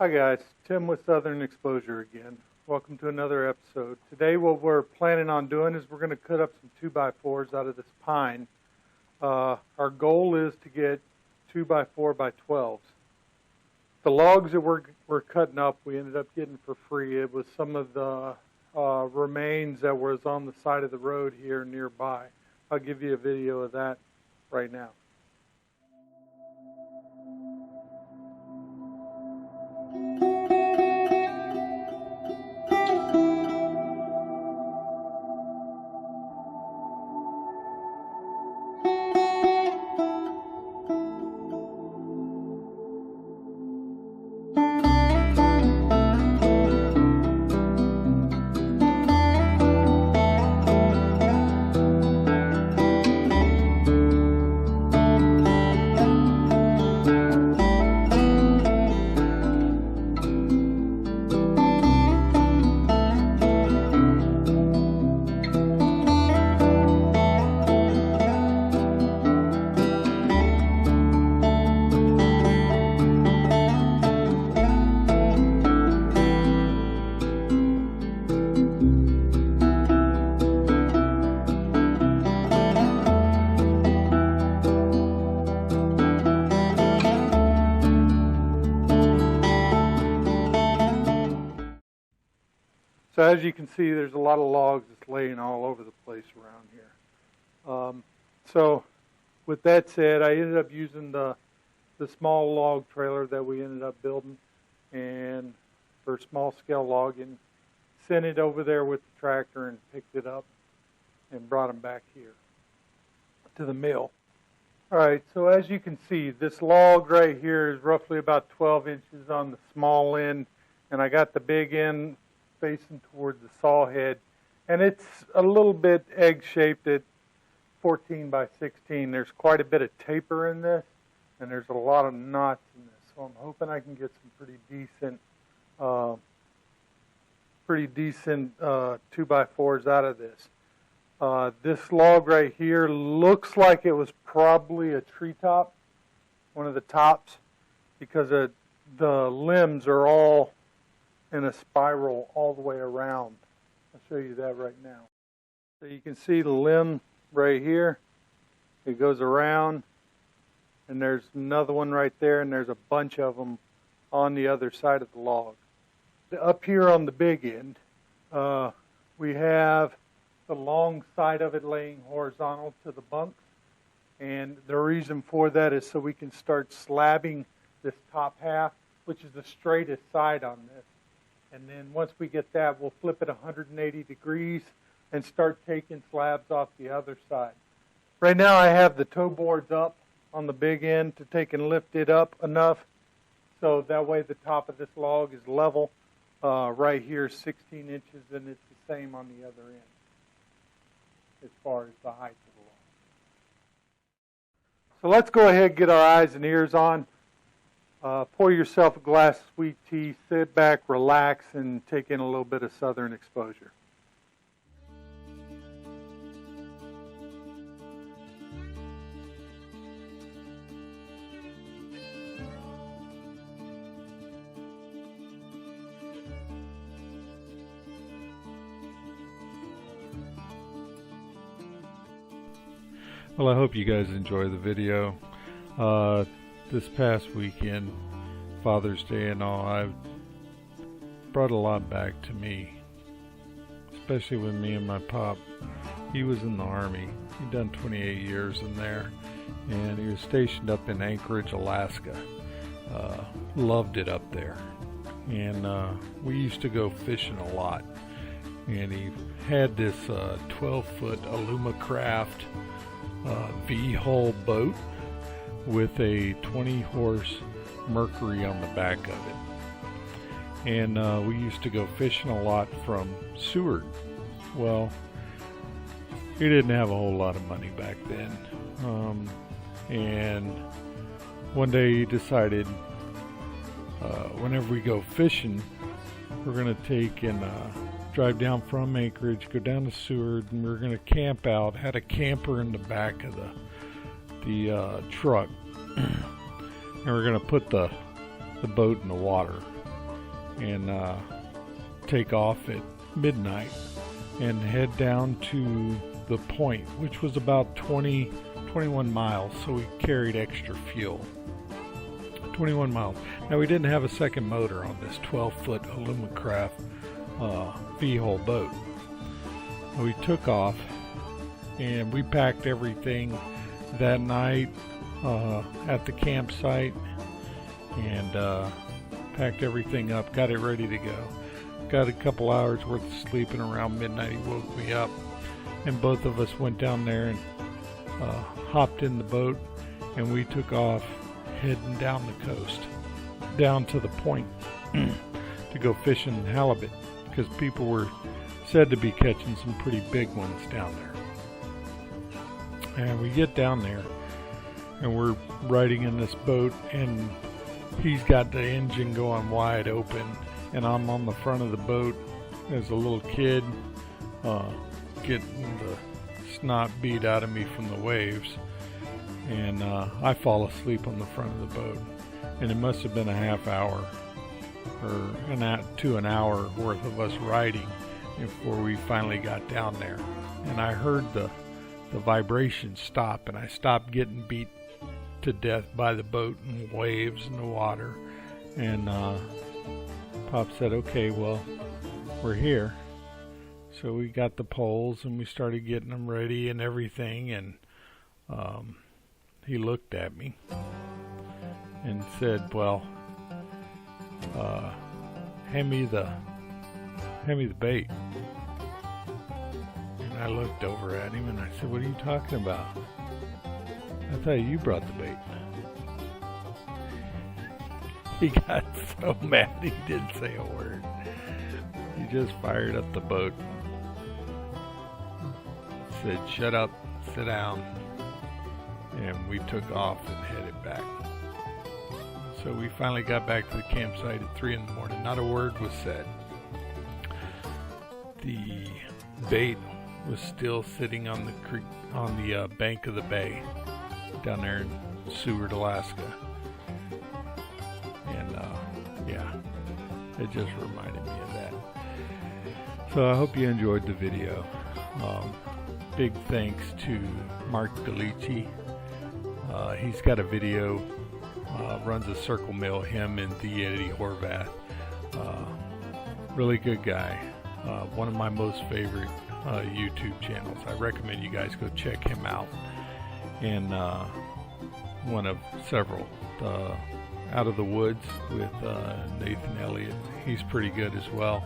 Hi guys, Tim with Southern Exposure again. Welcome to another episode. Today what we're planning on doing is we're going to cut up some 2x4s out of this pine. Our goal is to get 2x4x12's. The logs that we're cutting up we ended up getting for free. It was some of the remains that was on the side of the road here nearby. I'll give you a video of that right now. So as you can see, there's a lot of logs that's laying all over the place around here. So with that said, I ended up using the small log trailer that we ended up building and for small scale logging, sent it over there with the tractor and picked it up and brought them back here to the mill. All right, so as you can see, this log right here is roughly about 12 inches on the small end, and I got the big end facing toward the saw head, and it's a little bit egg-shaped at 14 by 16. There's quite a bit of taper in this, and there's a lot of knots in this, so I'm hoping I can get some pretty decent 2x4s out of this. This log right here looks like it was probably a treetop, one of the tops, because the limbs are all in a spiral all the way around. I'll show you that right now. So you can see the limb right here. It goes around, and there's another one right there, and there's a bunch of them on the other side of the log. Up here on the big end, we have the long side of it laying horizontal to the bunks, and the reason for that is so we can start slabbing this top half, which is the straightest side on this. And then once we get that, we'll flip it 180 degrees and start taking slabs off the other side. Right now I have the toe boards up on the big end to take and lift it up enough so that way the top of this log is level. Right here is 16 inches, and it's the same on the other end as far as the height of the log. So let's go ahead and get our eyes and ears on. Pour yourself a glass of sweet tea, sit back, relax, and take in a little bit of Southern Exposure. Well, I hope you guys enjoy the video. This past weekend, Father's Day and all, I've brought a lot back to me, especially with me and my pop. He was in the Army. He'd done 28 years in there, and he was stationed up in Anchorage, Alaska. Loved it up there, and we used to go fishing a lot. And he had this 12-foot Alumacraft V-hull boat with a 20-horse Mercury on the back of it. And we used to go fishing a lot from Seward. Well, he didn't have a whole lot of money back then. And one day he decided, whenever we go fishing, we're going to take and drive down from Anchorage, go down to Seward, and we're going to camp out. Had a camper in the back of the truck, and we're going to put the boat in the water. and take off at midnight and head down to the point, which was about 21 miles, so we carried extra fuel. 21 miles. Now, we didn't have a second motor on this 12-foot Alumacraft V-hull boat. We took off, and we packed everything that night at the campsite, and packed everything up, got it ready to go. Got a couple hours worth of sleeping. Around midnight, he woke me up, and both of us went down there and hopped in the boat, and we took off heading down the coast, down to the point to go fishing halibut, because people were said to be catching some pretty big ones down there. And we get down there, and we're riding in this boat, and he's got the engine going wide open, and I'm on the front of the boat as a little kid, getting the snot beat out of me from the waves, and I fall asleep on the front of the boat, and it must have been a half hour or to an hour worth of us riding before we finally got down there. And I heard the vibration stop, and I stopped getting beat to death by the boat and waves and the water. And Pop said, okay, well, we're here. So we got the poles, and we started getting them ready and everything, and he looked at me and said, well, hand me the bait. And I looked over at him, and I said, what are you talking about? I thought you brought the bait. He got so mad he didn't say a word. He just fired up the boat, said, shut up, sit down, and we took off and headed back. So we finally got back to the campsite at 3 in the morning. Not a word was said. The bait was still sitting on the creek, on the bank of the bay down there in Seward, Alaska. And yeah, it just reminded me of that. So I hope you enjoyed the video. Big thanks to Mark Delici. He's got a video, runs a circle mill, him and the Eddie Horvath. Really good guy. One of my most favorite YouTube channels. I recommend you guys go check him out. And one of several, Out of the Woods with Nathan Elliott. He's pretty good as well.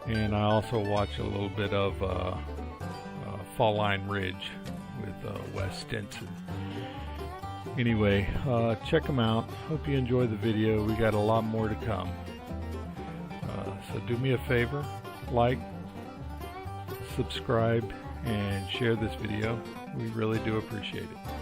And I also watch a little bit of Fall Line Ridge with Wes Stinson. Anyway, check them out. Hope you enjoy the video. We got a lot more to come. So do me a favor, like, subscribe, and share this video. We really do appreciate it.